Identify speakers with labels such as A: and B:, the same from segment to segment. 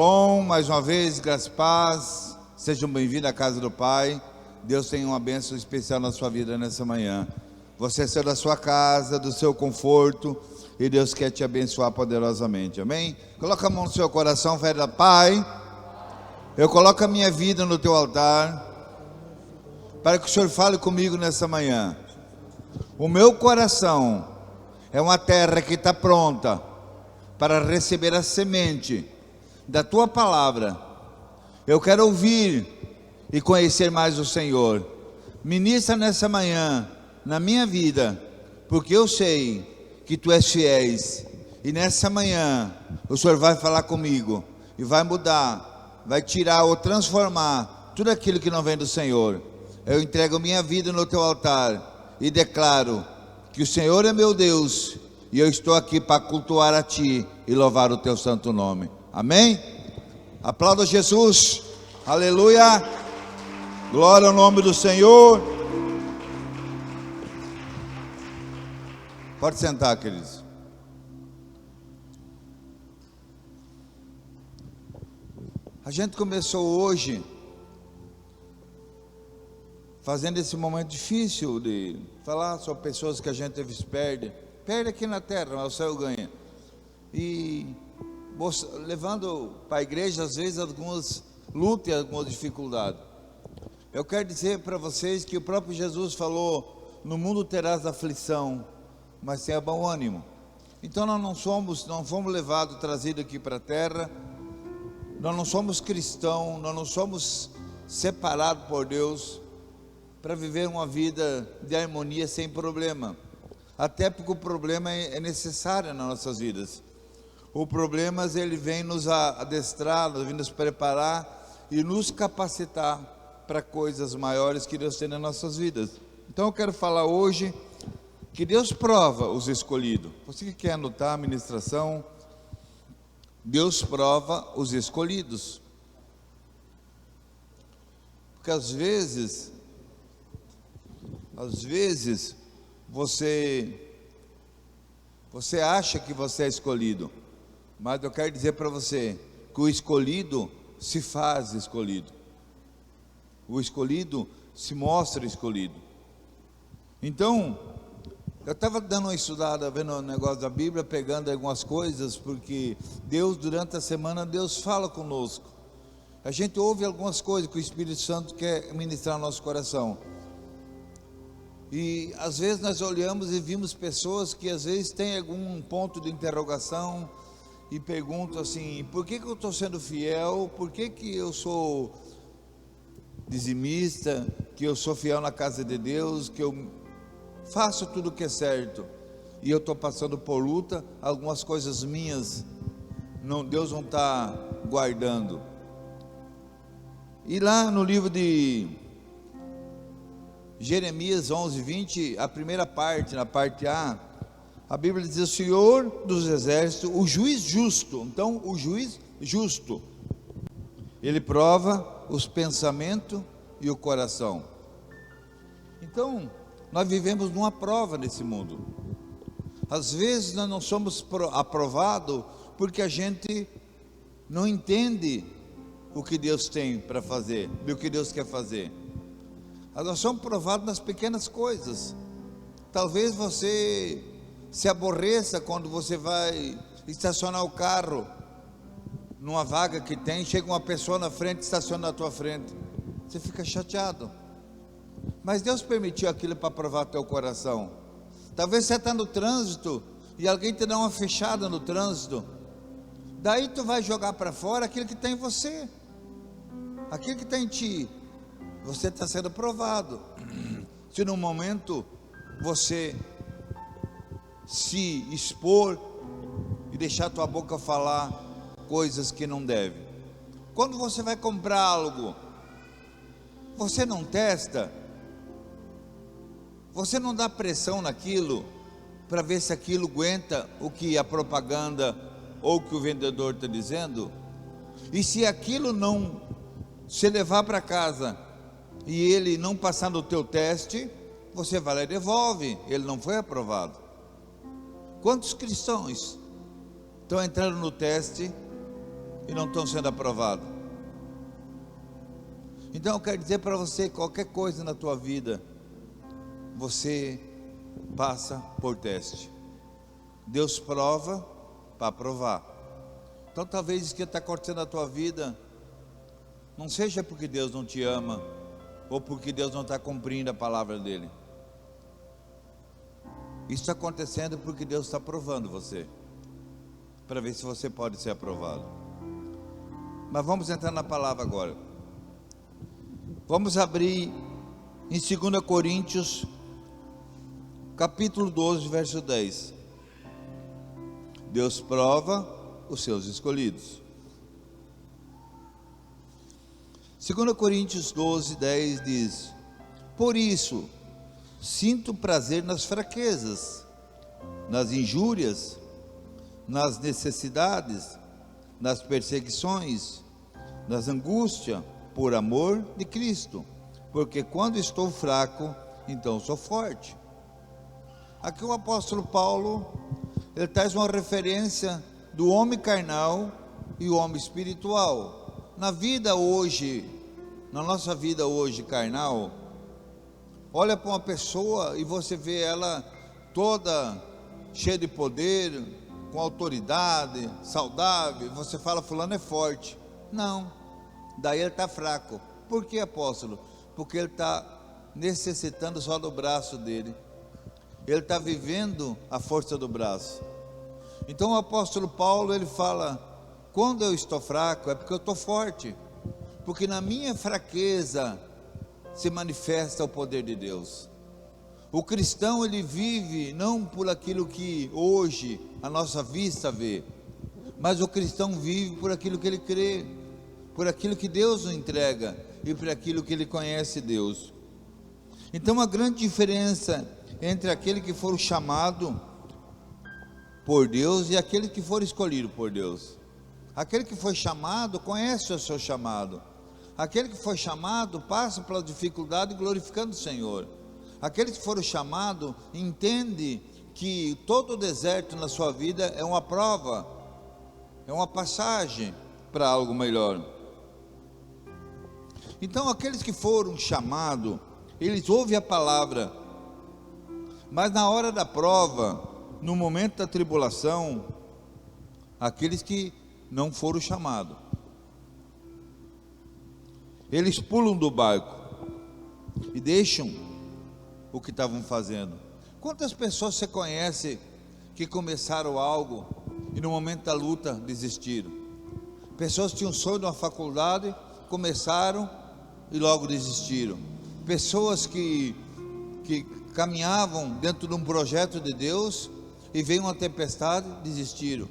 A: Shalom, mais uma vez, graça e paz, sejam bem-vindos à casa do Pai. Deus tem uma bênção especial na sua vida nessa manhã. Você saiu da sua casa, do seu conforto, e Deus quer te abençoar poderosamente, amém? Coloca a mão no seu coração, fala: Pai, eu coloco a minha vida no teu altar, para que o Senhor fale comigo nessa manhã. O meu coração é uma terra que está pronta para receber a semente da tua palavra. Eu quero ouvir e conhecer mais o Senhor. Ministra nessa manhã na minha vida, porque eu sei que tu és fiel, e nessa manhã o Senhor vai falar comigo e vai mudar, vai tirar ou transformar tudo aquilo que não vem do Senhor. Eu entrego minha vida no teu altar e declaro que o Senhor é meu Deus, e eu estou aqui para cultuar a ti e louvar o teu santo nome. Amém? Aplauda Jesus, aleluia, glória ao nome do Senhor. Pode sentar, queridos. A gente começou hoje fazendo esse momento difícil de falar sobre pessoas que a gente às vezes perde aqui na terra, mas o céu ganha, e levando para a igreja às vezes algumas lutas e algumas dificuldades. Eu quero dizer para vocês que o próprio Jesus falou: no mundo terás aflição, mas tenha bom ânimo. Então nós não fomos levados, trazidos aqui para a terra, nós não somos cristãos, nós não somos separados por Deus para viver uma vida de harmonia sem problema, até porque o problema é necessário nas nossas vidas. O problema, ele vem nos adestrar, vem nos preparar e nos capacitar para coisas maiores que Deus tem nas nossas vidas. Então eu quero falar hoje que Deus prova os escolhidos. Você que quer anotar a ministração, Deus prova os escolhidos. Porque às vezes você acha que você é escolhido, mas eu quero dizer para você que o escolhido se faz escolhido. O escolhido se mostra escolhido. Então, eu estava dando uma estudada, vendo o negócio da Bíblia, pegando algumas coisas, porque Deus, durante a semana, Deus fala conosco. A gente ouve algumas coisas que o Espírito Santo quer ministrar no nosso coração. E às vezes nós olhamos e vimos pessoas que às vezes têm algum ponto de interrogação e perguntam assim: por que eu estou sendo fiel? Por que eu sou dizimista? Que eu sou fiel na casa de Deus? Que eu faço tudo o que é certo e eu estou passando por luta? Algumas coisas minhas Deus não está guardando. E lá no livro de Jeremias 11:20, a primeira parte, na parte A, a Bíblia diz: o Senhor dos exércitos, o juiz justo. Então, o juiz justo, ele prova os pensamentos e o coração. Então, nós vivemos numa prova nesse mundo. Às vezes nós não somos aprovados porque a gente não entende o que Deus tem para fazer, o que Deus quer fazer. Nós somos provados nas pequenas coisas. Talvez você se aborreça quando você vai estacionar o carro numa vaga que tem, chega uma pessoa na frente, estaciona na tua frente, você fica chateado, mas Deus permitiu aquilo para provar teu coração. Talvez você está no trânsito e alguém te dá uma fechada no trânsito, daí tu vai jogar para fora aquilo que tem em você, aquilo que tem em ti. Você está sendo provado. Se no momento você se expor e deixar tua boca falar coisas que não deve. Quando você vai comprar algo, você não testa, você não dá pressão naquilo para ver se aquilo aguenta o que a propaganda ou o que o vendedor está dizendo. E se aquilo não se levar para casa e ele não passar no teu teste, você vai lá e devolve, ele não foi aprovado. Quantos cristãos estão entrando no teste e não estão sendo aprovados. Então eu quero dizer para você, qualquer coisa na tua vida, você passa por teste. Deus prova para aprovar. Então talvez isso que está acontecendo na tua vida, não seja porque Deus não te ama, ou porque Deus não está cumprindo a palavra dele. Isso está acontecendo porque Deus está provando você, para ver se você pode ser aprovado. Mas vamos entrar na palavra agora. Vamos abrir em 2 Coríntios, capítulo 12, verso 10. Deus prova os seus escolhidos. 2 Coríntios 12, 10 diz: por isso, sinto prazer nas fraquezas, nas injúrias, nas necessidades, nas perseguições, nas angústias, por amor de Cristo, porque quando estou fraco, então sou forte. Aqui o apóstolo Paulo, ele traz uma referência do homem carnal e o homem espiritual. Na vida hoje, na nossa vida hoje carnal, olha para uma pessoa e você vê ela toda cheia de poder, com autoridade, saudável, você fala, fulano é forte. Não, daí ele está fraco. Por que, apóstolo? Porque ele está necessitando só do braço dele, ele está vivendo a força do braço. Então o apóstolo Paulo, ele fala, quando eu estou fraco, é porque eu estou forte, porque na minha fraqueza se manifesta o poder de Deus. O cristão, ele vive não por aquilo que hoje a nossa vista vê, mas o cristão vive por aquilo que ele crê, por aquilo que Deus nos entrega e por aquilo que ele conhece Deus. Então a grande diferença entre aquele que for chamado por Deus e aquele que for escolhido por Deus: aquele que foi chamado conhece o seu chamado, aquele que foi chamado passa pela dificuldade glorificando o Senhor. Aquele que for chamado entende que todo o deserto na sua vida é uma prova, é uma passagem para algo melhor. Então aqueles que foram chamados, eles ouvem a palavra, mas na hora da prova, no momento da tribulação, aqueles que não foram chamados, eles pulam do barco e deixam o que estavam fazendo. Quantas pessoas você conhece que começaram algo e no momento da luta desistiram? Pessoas que tinham sonho de uma faculdade, começaram e logo desistiram. Pessoas que caminhavam dentro de um projeto de Deus e veio uma tempestade, desistiram.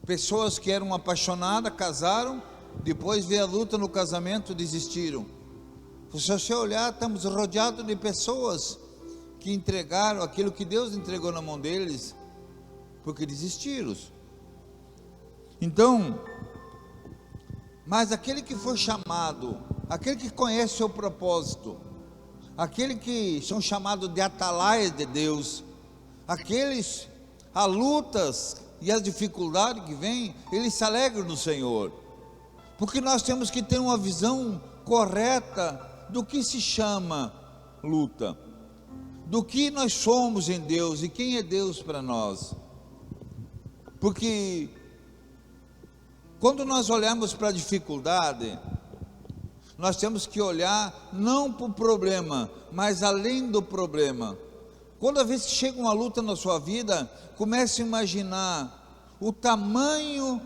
A: Pessoas que eram apaixonadas, casaram, depois veio a luta no casamento, desistiram. Se você olhar, estamos rodeados de pessoas que entregaram aquilo que Deus entregou na mão deles, porque desistiram. Então, mas aquele que for chamado, aquele que conhece o seu propósito, aquele que são chamados de atalaias de Deus, aqueles, as lutas e as dificuldades que vêm, eles se alegram no Senhor, porque nós temos que ter uma visão correta do que se chama luta, do que nós somos em Deus e quem é Deus para nós. Porque quando nós olhamos para a dificuldade, nós temos que olhar não para o problema, mas além do problema. Quando a vez que chega uma luta na sua vida, comece a imaginar o tamanho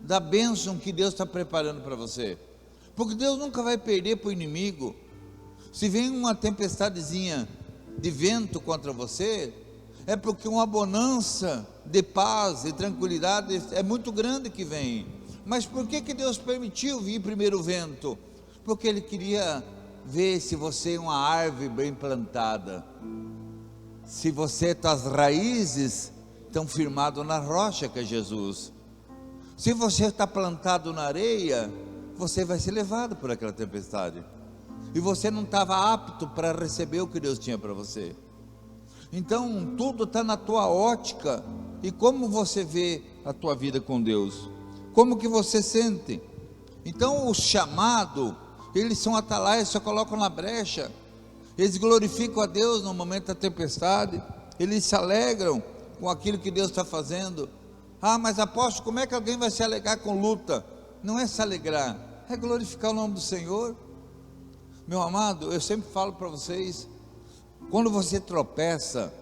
A: da bênção que Deus está preparando para você, porque Deus nunca vai perder para o inimigo. Se vem uma tempestadezinha de vento contra você, é porque uma bonança de paz e tranquilidade é muito grande que vem. Mas por que Deus permitiu vir primeiro o vento? Porque Ele queria ver se você é uma árvore bem plantada, se você, as raízes estão firmadas na rocha que é Jesus. Se você está plantado na areia, você vai ser levado por aquela tempestade, e você não estava apto para receber o que Deus tinha para você. Então tudo está na tua ótica e como você vê a tua vida com Deus. Como que você sente? Então o chamado, eles são atalaias, só colocam na brecha. Eles glorificam a Deus no momento da tempestade, eles se alegram com aquilo que Deus está fazendo. Ah, mas apóstolo, como é que alguém vai se alegrar com luta? Não é se alegrar, é glorificar o nome do Senhor. Meu amado, eu sempre falo para vocês, quando você tropeça,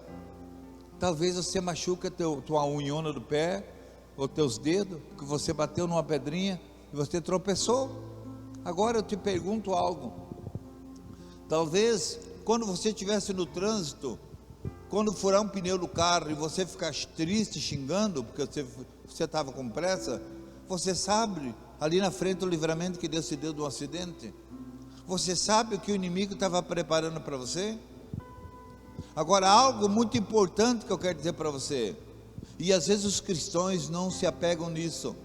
A: talvez você machuca tua unhona do pé, ou teus dedos, porque você bateu numa pedrinha, e você tropeçou. Agora eu te pergunto algo, talvez quando você estivesse no trânsito, quando furar um pneu do carro, e você ficar triste, xingando, porque você estava com pressa, você sabe, ali na frente o livramento que Deus te deu do acidente, você sabe o que o inimigo estava preparando para você? Agora, algo muito importante que eu quero dizer para você, e às vezes os cristãos não se apegam nisso,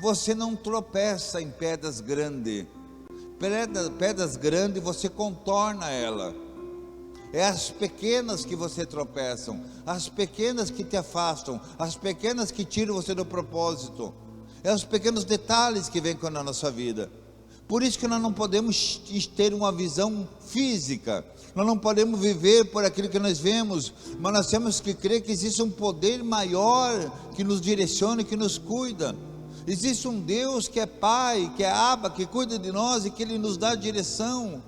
A: você não tropeça em pedras grandes, pedras grandes você contorna ela, é as pequenas que você tropeçam, as pequenas que te afastam, as pequenas que tiram você do propósito, é os pequenos detalhes que vêm na nossa vida. Por isso que nós não podemos ter uma visão física, nós não podemos viver por aquilo que nós vemos, mas nós temos que crer que existe um poder maior que nos direciona, que nos cuida. Existe um Deus que é Pai, que é Abba, que cuida de nós e que Ele nos dá direção.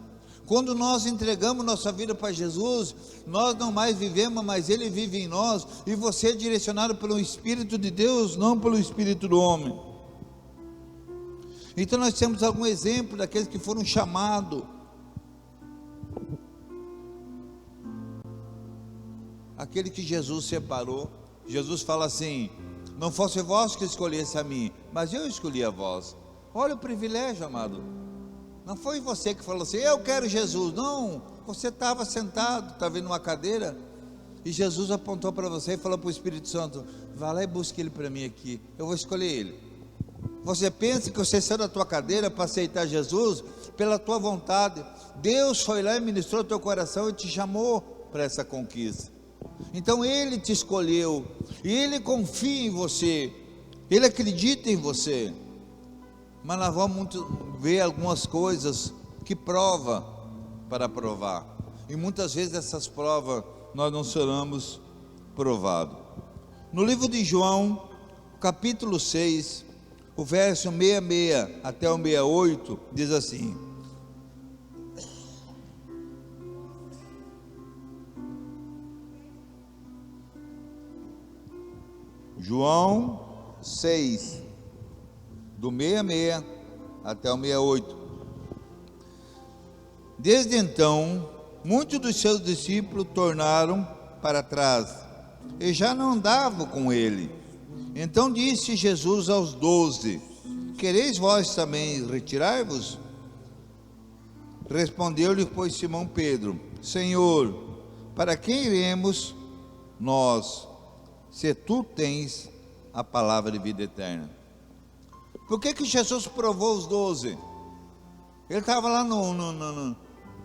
A: Quando nós entregamos nossa vida para Jesus, nós não mais vivemos, mas Ele vive em nós, e você é direcionado pelo Espírito de Deus, não pelo Espírito do homem. Então nós temos algum exemplo daqueles que foram chamados. Aquele que Jesus separou. Jesus fala assim: não fosse vós que escolhesse a mim, mas eu escolhi a vós. Olha o privilégio, amado. Não foi você que falou assim, eu quero Jesus. Não, você estava sentado, estava numa cadeira, e Jesus apontou para você e falou para o Espírito Santo: vá lá e busque ele para mim aqui, eu vou escolher ele. Você pensa que você saiu da tua cadeira para aceitar Jesus pela tua vontade? Deus foi lá e ministrou o teu coração e te chamou para essa conquista. Então Ele te escolheu, e Ele confia em você, Ele acredita em você. Mas nós vamos ver algumas coisas que prova para provar, e muitas vezes essas provas nós não seremos provados. No livro de João, capítulo 6, o verso 66 até o 68, diz assim: João 6, do 66 até o 68. Desde então, muitos dos seus discípulos tornaram para trás, e já não andavam com ele. Então disse Jesus aos 12: quereis vós também retirar-vos? Respondeu-lhe, pois, Simão Pedro: Senhor, para quem iremos nós, se tu tens a palavra de vida eterna? Por que Jesus provou os 12? Ele estava lá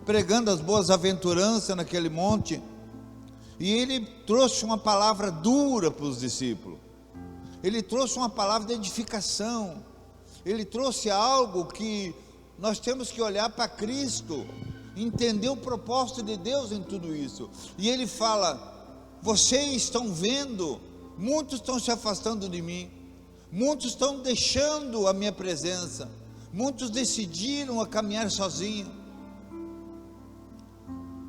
A: pregando as boas aventuranças naquele monte, e ele trouxe uma palavra dura para os discípulos. Ele trouxe uma palavra de edificação, ele trouxe algo que nós temos que olhar para Cristo, entender o propósito de Deus em tudo isso. E ele fala: vocês estão vendo, muitos estão se afastando de mim, muitos estão deixando a minha presença, muitos decidiram a caminhar sozinhos.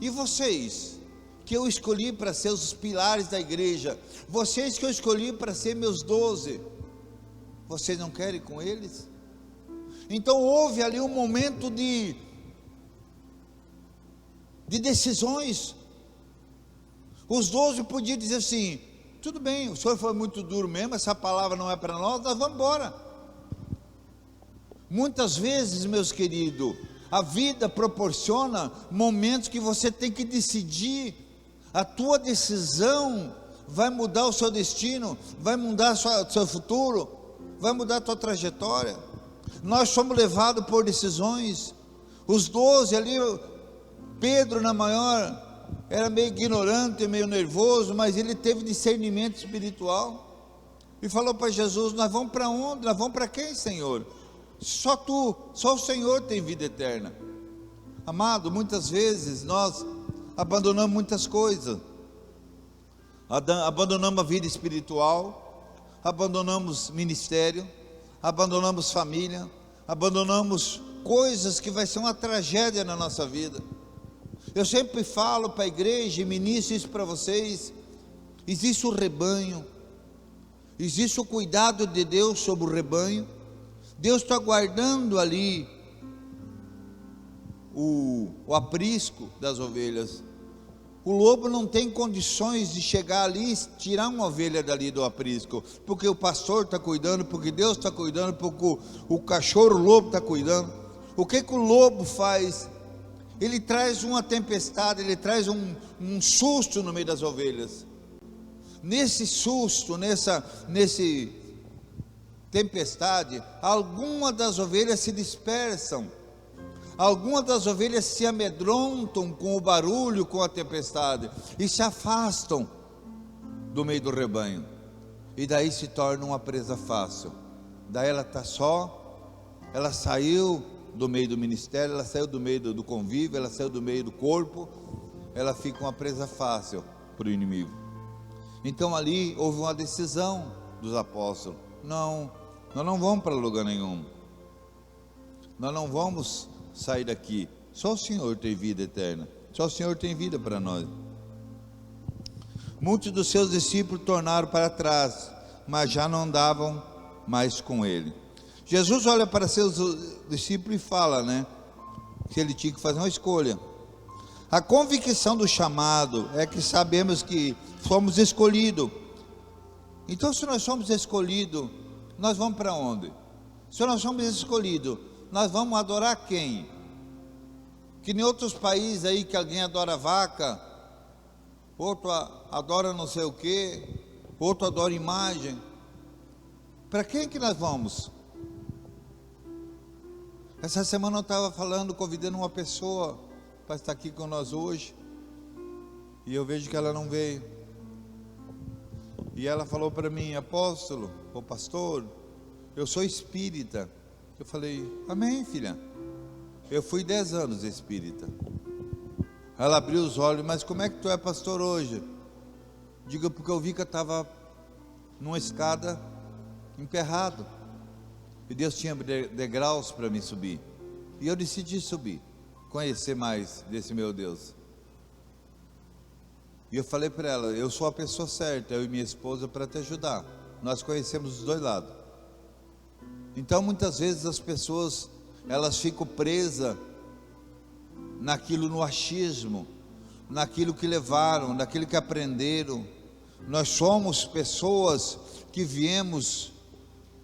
A: E vocês, que eu escolhi para ser os pilares da igreja, vocês que eu escolhi para ser meus 12, vocês não querem ir com eles? Então houve ali um momento de decisões. Os 12 podiam dizer assim: tudo bem, o senhor foi muito duro mesmo, essa palavra não é para nós vamos embora. Muitas vezes, meus queridos, a vida proporciona momentos que você tem que decidir. A tua decisão vai mudar o seu destino, vai mudar o seu futuro, vai mudar a tua trajetória. Nós somos levados por decisões. Os 12 ali, Pedro na maior, era meio ignorante, meio nervoso, mas ele teve discernimento espiritual. e falou para Jesus: nós vamos para onde? Nós vamos para quem, Senhor? Só tu, só o Senhor tem vida eterna. Amado, muitas vezes nós abandonamos muitas coisas, abandonamos a vida espiritual, abandonamos ministério, abandonamos família, abandonamos coisas que vai ser uma tragédia na nossa vida. Eu sempre falo para a igreja e ministro isso para vocês: existe o rebanho, existe o cuidado de Deus sobre o rebanho. Deus está guardando ali o aprisco das ovelhas. O lobo não tem condições de chegar ali e tirar uma ovelha dali do aprisco, porque o pastor está cuidando, porque Deus está cuidando, porque o cachorro, o lobo está cuidando. O que o lobo faz? Ele traz uma tempestade, ele traz um susto no meio das ovelhas. Nesse susto, nesse tempestade, algumas das ovelhas se dispersam, algumas das ovelhas se amedrontam com o barulho, com a tempestade, e se afastam do meio do rebanho, e daí se torna uma presa fácil. Daí ela está só, ela saiu do meio do ministério, ela saiu do meio do convívio, ela saiu do meio do corpo, ela fica uma presa fácil para o inimigo. Então ali houve uma decisão dos apóstolos: não, nós não vamos para lugar nenhum, nós não vamos sair daqui, só o Senhor tem vida eterna, só o Senhor tem vida para nós. Muitos dos seus discípulos tornaram para trás, mas já não andavam mais com ele. Jesus olha para seus discípulos e fala, que ele tinha que fazer uma escolha. A convicção do chamado é que sabemos que fomos escolhidos. Então, se nós somos escolhidos, nós vamos para onde? Se nós somos escolhidos, nós vamos adorar quem? Que em outros países aí que alguém adora vaca, outro adora não sei o que, outro adora imagem. Para quem que nós vamos? Essa semana eu estava convidando uma pessoa para estar aqui com nós hoje, e eu vejo que ela não veio. E ela falou para mim: apóstolo, ou pastor, eu sou espírita. Eu falei: amém, filha. Eu fui 10 anos espírita. Ela abriu os olhos: mas como é que tu é pastor hoje? Diga: porque eu vi que eu estava numa escada emperrado, e Deus tinha degraus para me subir, e eu decidi subir, conhecer mais desse meu Deus. E eu falei para ela: eu sou a pessoa certa, eu e minha esposa, para te ajudar. Nós conhecemos os dois lados. Então muitas vezes as pessoas, elas ficam presas naquilo, no achismo, naquilo que levaram, naquilo que aprenderam. Nós somos pessoas que viemos,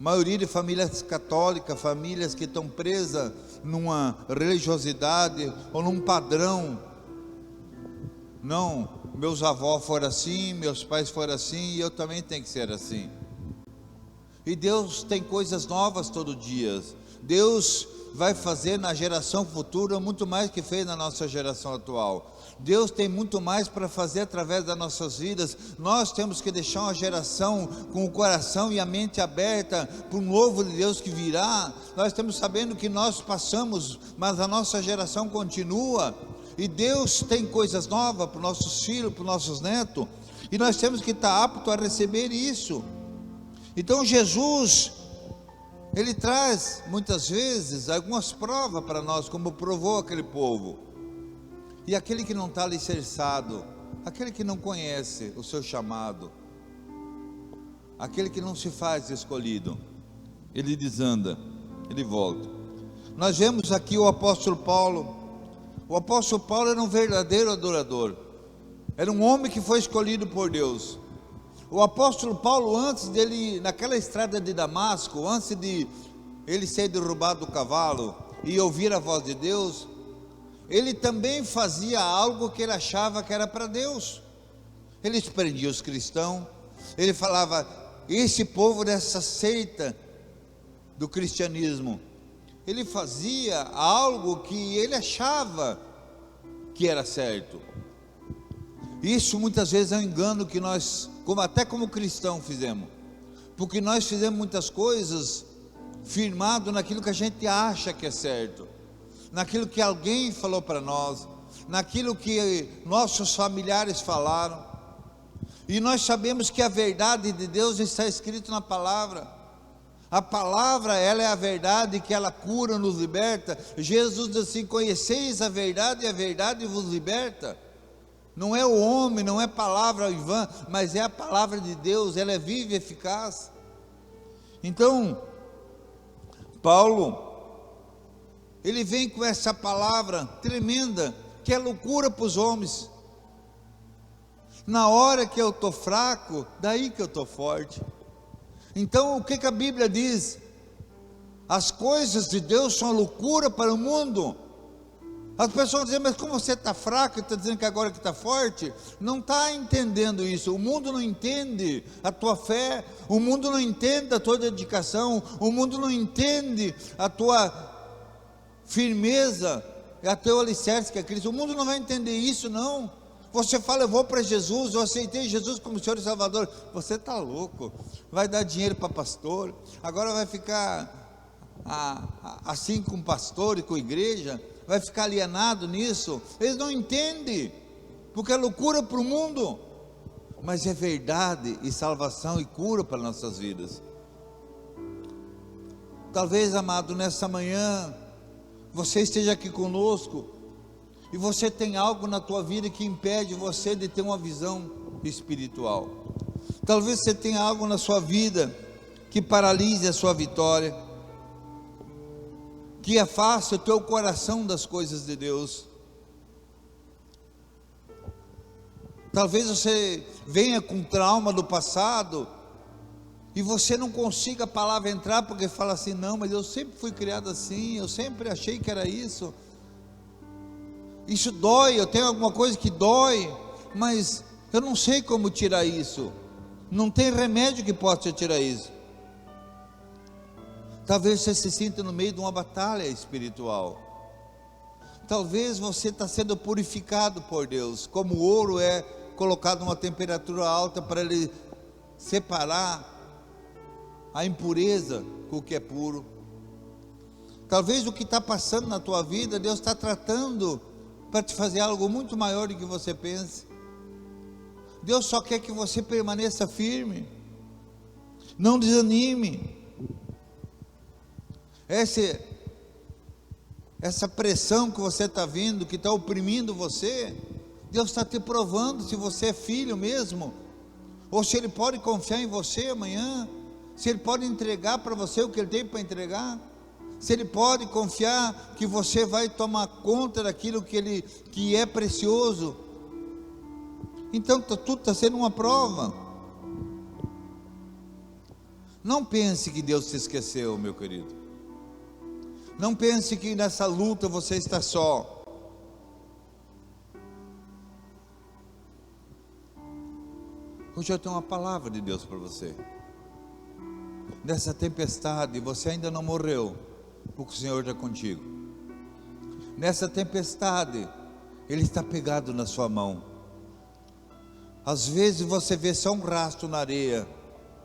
A: maioria de famílias católicas, famílias que estão presas numa religiosidade ou num padrão. Não, meus avós foram assim, meus pais foram assim, e eu também tenho que ser assim. E Deus tem coisas novas todo dia. Deus vai fazer na geração futura muito mais que fez na nossa geração atual. Deus tem muito mais para fazer através das nossas vidas. Nós temos que deixar uma geração com o coração e a mente aberta para um novo de Deus que virá. Nós estamos sabendo que nós passamos, mas a nossa geração continua, e Deus tem coisas novas para os nossos filhos, para os nossos netos, e nós temos que estar aptos a receber isso. Então Jesus, Ele traz muitas vezes algumas provas para nós, como provou aquele povo. E aquele que não está alicerçado, aquele que não conhece o seu chamado, aquele que não se faz escolhido, ele desanda, ele volta. Nós vemos aqui o apóstolo Paulo. O apóstolo Paulo era um verdadeiro adorador, era um homem que foi escolhido por Deus. O apóstolo Paulo, antes dele, naquela estrada de Damasco, antes de ele ser derrubado do cavalo e ouvir a voz de Deus, ele também fazia algo que ele achava que era para Deus. Ele prendia os cristãos, ele falava: esse povo dessa seita do cristianismo, ele fazia algo que ele achava que era certo. Isso muitas vezes é um engano que nós, até como cristão, fizemos. porque nós fizemos muitas coisas firmado naquilo que a gente acha que é certo, naquilo que alguém falou para nós, naquilo que nossos familiares falaram. E nós sabemos que a verdade de Deus está escrito na palavra. A palavra, ela é a verdade, que ela cura, nos liberta. Jesus diz assim: conheceis a verdade e a verdade vos liberta. Não é o homem, não é palavra em vão, mas é a palavra de Deus, ela é viva e eficaz. Então, Paulo, ele vem com essa palavra tremenda, que é loucura para os homens. Na hora que eu estou fraco, daí que eu estou forte. Então, o que a Bíblia diz? As coisas de Deus são loucura para o mundo. As pessoas dizem: mas como você está fraco e está dizendo que agora que está forte? Não está entendendo isso. O mundo não entende a tua fé, o mundo não entende a tua dedicação, o mundo não entende a tua firmeza, a teu alicerce que é Cristo. O mundo não vai entender isso, não. Você fala: eu vou para Jesus, eu aceitei Jesus como Senhor e Salvador. Você está louco, vai dar dinheiro para pastor, agora vai ficar assim com pastor e com igreja, vai ficar alienado nisso. Eles não entendem, porque é loucura para o mundo, mas é verdade e salvação e cura para nossas vidas. Talvez, amado, nessa manhã, você esteja aqui conosco, e você tem algo na tua vida que impede você de ter uma visão espiritual. Talvez você tenha algo na sua vida que paralise a sua vitória, que afaste o teu coração das coisas de Deus. Talvez você venha com trauma do passado, e você não consiga a palavra entrar, porque fala assim: não, mas eu sempre fui criado assim, eu sempre achei que era isso. Isso dói, eu tenho alguma coisa que dói, mas eu não sei como tirar isso. Não tem remédio que possa tirar isso. Talvez você se sinta no meio de uma batalha espiritual. Talvez você está sendo purificado por Deus, como o ouro é colocado numa temperatura alta para ele separar a impureza com o que é puro. Talvez o que está passando na tua vida, Deus está tratando para te fazer algo muito maior do que você pensa. Deus só quer que você permaneça firme, não desanime. Essa pressão que você está vendo, que está oprimindo você, Deus está te provando se você é filho mesmo, ou se Ele pode confiar em você amanhã, se Ele pode entregar para você o que Ele tem para entregar, se Ele pode confiar que você vai tomar conta daquilo que é precioso. Então tudo está sendo uma prova. Não pense que Deus se esqueceu, meu querido. Não pense que nessa luta você está só. Hoje eu tenho uma palavra de Deus para você. Nessa tempestade você ainda não morreu, porque o Senhor está contigo. Nessa tempestade Ele está pegado na sua mão. Às vezes você vê só um rastro na areia,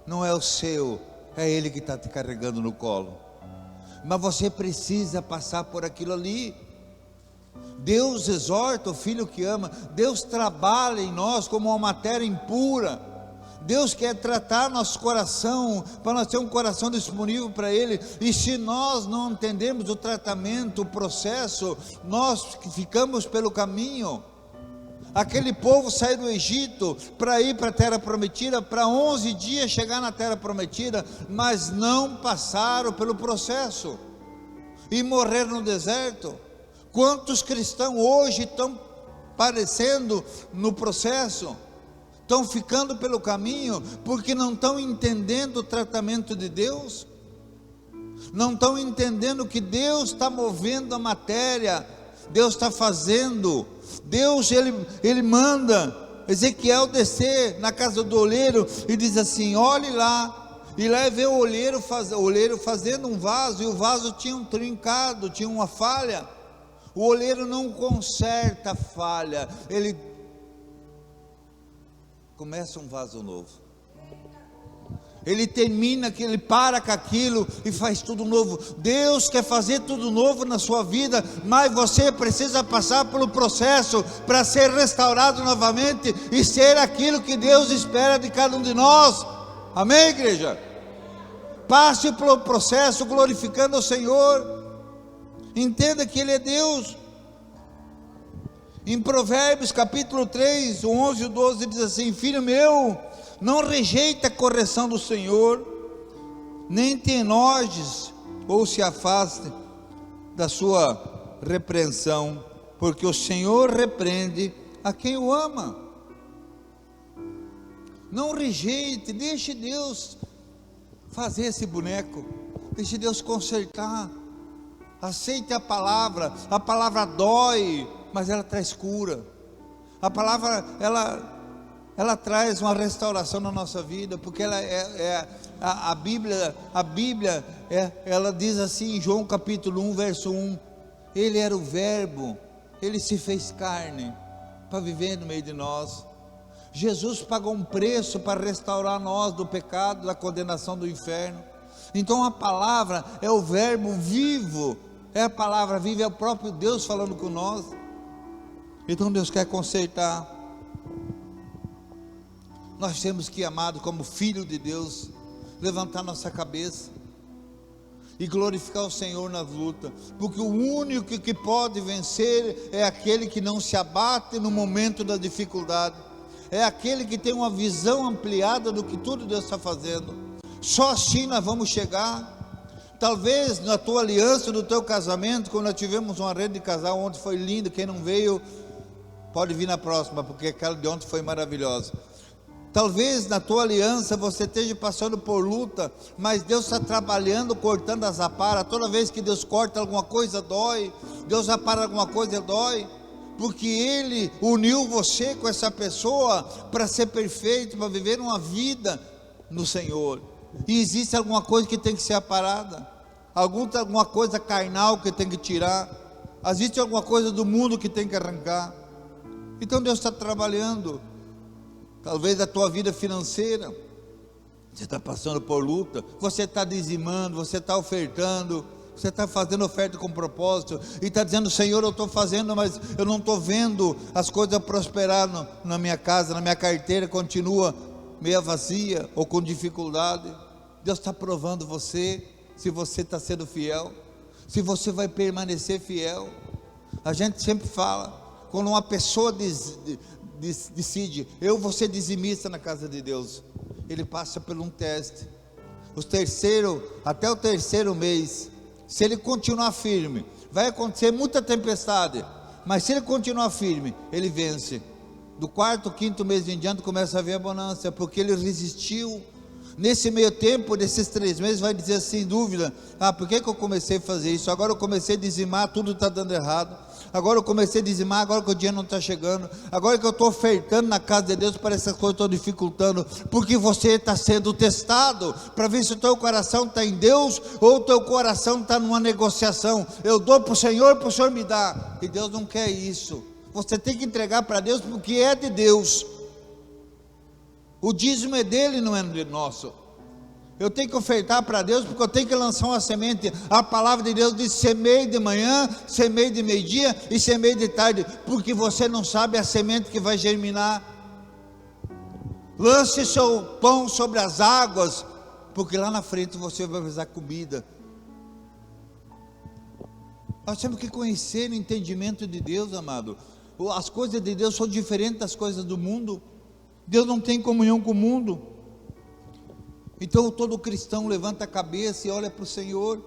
A: não é o seu, é Ele que está te carregando no colo. Mas você precisa passar por aquilo ali. Deus exorta o filho que ama. Deus trabalha em nós como uma matéria impura. Deus quer tratar nosso coração, para nós ter um coração disponível para Ele. E se nós não entendemos o tratamento, o processo, nós ficamos pelo caminho. Aquele povo saiu do Egito para ir para a terra prometida, para 11 dias chegar na terra prometida, mas não passaram pelo processo e morreram no deserto. Quantos cristãos hoje estão parecendo no processo? Estão ficando pelo caminho porque não estão entendendo o tratamento de Deus, não estão entendendo que Deus está movendo a matéria, Deus está fazendo. Deus, ele manda Ezequiel descer na casa do oleiro e diz assim: olhe lá, e lá vê o oleiro fazendo um vaso, e o vaso tinha um trincado, tinha uma falha. O oleiro não conserta a falha, ele começa um vaso novo. Ele termina, que ele para com aquilo e faz tudo novo. Deus quer fazer tudo novo na sua vida, mas você precisa passar pelo processo para ser restaurado novamente e ser aquilo que Deus espera de cada um de nós. Amém, igreja? Passe pelo processo glorificando o Senhor. Entenda que Ele é Deus. Em Provérbios capítulo 3, o 11 e o 12 diz assim: filho meu, não rejeita a correção do Senhor, nem te enojes ou se afaste da sua repreensão, porque o Senhor repreende a quem o ama. Não rejeite, deixe Deus fazer esse boneco, deixe Deus consertar. Aceite a palavra dói, mas ela traz cura. A palavra, ela traz uma restauração na nossa vida, porque ela a Bíblia, ela diz assim em João capítulo 1, verso 1, Ele era o verbo, Ele se fez carne, para viver no meio de nós. Jesus pagou um preço para restaurar nós do pecado, da condenação do inferno. Então a palavra é o verbo vivo, é a palavra viva, é o próprio Deus falando com nós. Então Deus quer consertar. Nós temos que, amado, como filho de Deus, levantar nossa cabeça e glorificar o Senhor nas lutas, porque o único que pode vencer é aquele que não se abate no momento da dificuldade, é aquele que tem uma visão ampliada do que tudo Deus está fazendo. Só assim nós vamos chegar. Talvez na tua aliança, no teu casamento, quando nós tivemos uma rede de casal ontem, foi lindo. Quem não veio pode vir na próxima, porque aquela de ontem foi maravilhosa. Talvez na tua aliança você esteja passando por luta, mas Deus está trabalhando, cortando as aparas. Toda vez que Deus corta alguma coisa dói, Deus apara alguma coisa dói, porque Ele uniu você com essa pessoa para ser perfeito, para viver uma vida no Senhor. E existe alguma coisa que tem que ser aparada, alguma coisa carnal que tem que tirar, existe alguma coisa do mundo que tem que arrancar. Então Deus está trabalhando. Talvez a tua vida financeira, você está passando por luta, você está dizimando, você está ofertando, você está fazendo oferta com propósito, e está dizendo: Senhor, eu estou fazendo, mas eu não estou vendo as coisas prosperar na minha casa, na minha carteira continua meia vazia ou com dificuldade. Deus está provando você, se você está sendo fiel, se você vai permanecer fiel. A gente sempre fala, quando uma pessoa decide, eu vou ser dizimista na casa de Deus, ele passa por um teste. Até o terceiro mês, se ele continuar firme, vai acontecer muita tempestade, mas se ele continuar firme, ele vence. Do quarto, quinto mês em diante começa a haver abundância, porque ele resistiu. Nesse meio tempo, desses 3 meses, vai dizer sem dúvida: por que eu comecei a fazer isso? Agora eu comecei a dizimar, tudo está dando errado. Agora eu comecei a dizimar, agora que o dinheiro não está chegando. Agora que eu estou ofertando na casa de Deus, parece que as coisas estão dificultando. Porque você está sendo testado, para ver se o teu coração está em Deus, ou o teu coração está numa negociação. Eu dou para o Senhor me dá. E Deus não quer isso. Você tem que entregar para Deus, porque é de Deus. O dízimo é dele, não é nosso. Eu tenho que ofertar para Deus, porque eu tenho que lançar uma semente. A palavra de Deus diz: semeie de manhã, semeie de meio-dia e semeie de tarde, porque você não sabe a semente que vai germinar. Lance seu pão sobre as águas, porque lá na frente você vai precisar comida. Nós temos que conhecer o entendimento de Deus, amado. As coisas de Deus são diferentes das coisas do mundo. Deus não tem comunhão com o mundo. Então todo cristão levanta a cabeça e olha para o Senhor.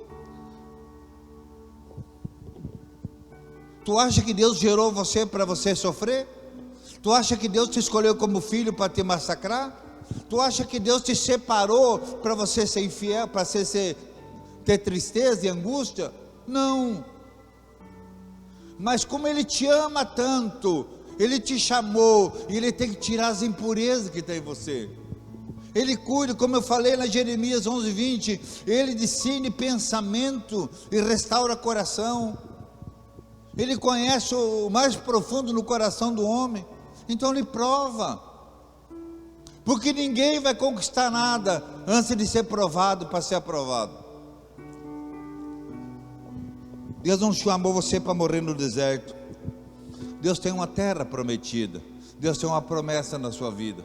A: Tu acha que Deus gerou você para você sofrer? Tu acha que Deus te escolheu como filho para te massacrar? Tu acha que Deus te separou para você ser infiel, para você ter tristeza e angústia? Não. Mas como Ele te ama tanto, Ele te chamou, e Ele tem que tirar as impurezas que tem em você. Ele cuida, como eu falei na Jeremias 11:20, Ele discerne pensamento e restaura coração. Ele conhece o mais profundo no coração do homem. Então Ele prova. porque ninguém vai conquistar nada antes de ser provado para ser aprovado. Deus não chamou você para morrer no deserto. Deus tem uma terra prometida. Deus tem uma promessa na sua vida.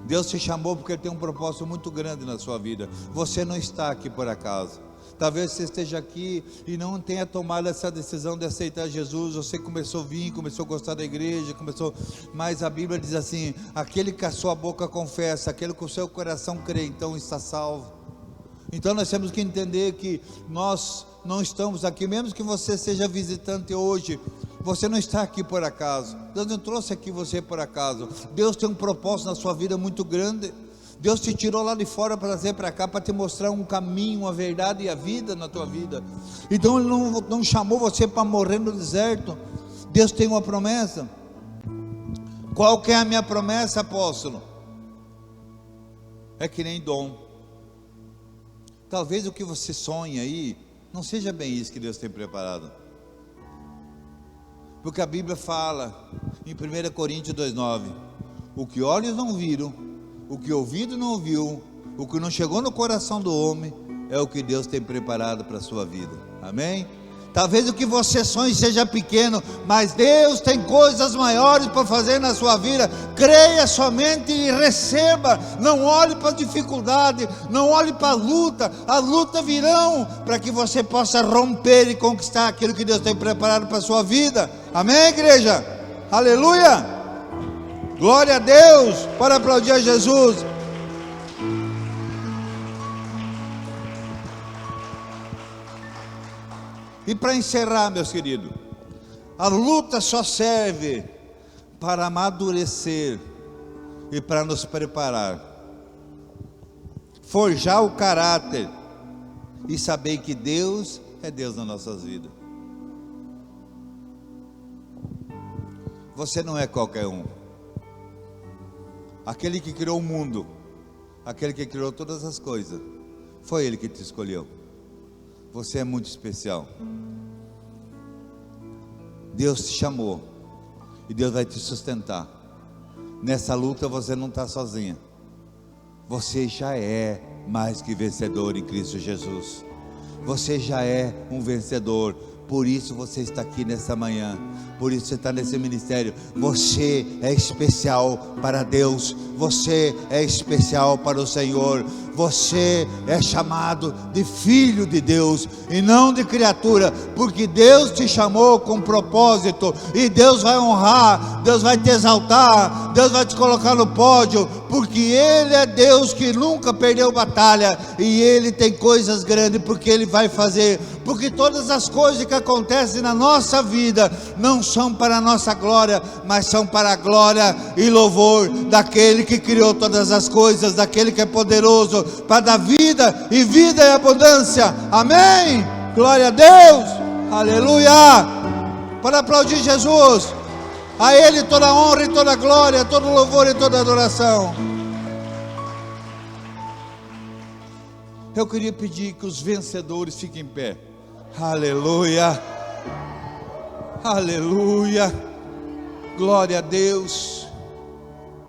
A: Deus te chamou porque Ele tem um propósito muito grande na sua vida. Você não está aqui por acaso. Talvez você esteja aqui e não tenha tomado essa decisão de aceitar Jesus. Você começou a vir, começou a gostar da igreja, mas a Bíblia diz assim: aquele que a sua boca confessa, aquele que o seu coração crê, então está salvo. Então nós temos que entender que nós não estamos aqui, mesmo que você seja visitante hoje, você não está aqui por acaso. Deus não trouxe aqui você por acaso. Deus tem um propósito na sua vida muito grande. Deus te tirou lá de fora para trazer para cá, para te mostrar um caminho, a verdade e a vida na tua vida. Então Ele não chamou você para morrer no deserto. Deus tem uma promessa. Qual que é a minha promessa, apóstolo? É que nem dom. Talvez o que você sonha aí não seja bem isso que Deus tem preparado, porque a Bíblia fala em 1 Coríntios 2,9: o que olhos não viram, o que ouvido não ouviu, o que não chegou no coração do homem, é o que Deus tem preparado para a sua vida. Amém? Talvez o que você sonhe seja pequeno, mas Deus tem coisas maiores para fazer na sua vida. Creia somente e receba. Não olhe para a dificuldade, não olhe para a luta. As lutas virão para que você possa romper e conquistar aquilo que Deus tem preparado para a sua vida. Amém, igreja? Aleluia! Glória a Deus! Para aplaudir a Jesus. E para encerrar, meus queridos, a luta só serve para amadurecer e para nos preparar, forjar o caráter e saber que Deus é Deus nas nossas vidas. Você não é qualquer um. Aquele que criou o mundo, aquele que criou todas as coisas, foi Ele que te escolheu. Você é muito especial. Deus te chamou e Deus vai te sustentar. Nessa luta você não está sozinha. Você já é mais que vencedor em Cristo Jesus. Você já é um vencedor. Por isso você está aqui nessa manhã. Por isso você está nesse ministério. Você é especial para Deus. Você é especial para o Senhor. Você é chamado de filho de Deus e não de criatura, porque Deus te chamou com propósito, e Deus vai honrar, Deus vai te exaltar, Deus vai te colocar no pódio, porque Ele é Deus que nunca perdeu batalha, e Ele tem coisas grandes, porque Ele vai fazer, porque todas as coisas que acontecem na nossa vida, não são para a nossa glória, mas são para a glória e louvor daquele que criou todas as coisas, daquele que é poderoso para dar vida e vida em abundância. Amém? Glória a Deus. Aleluia. Para aplaudir Jesus, a Ele toda honra e toda glória, todo louvor e toda adoração. Eu queria pedir que os vencedores fiquem em pé. Aleluia. Aleluia. Glória a Deus.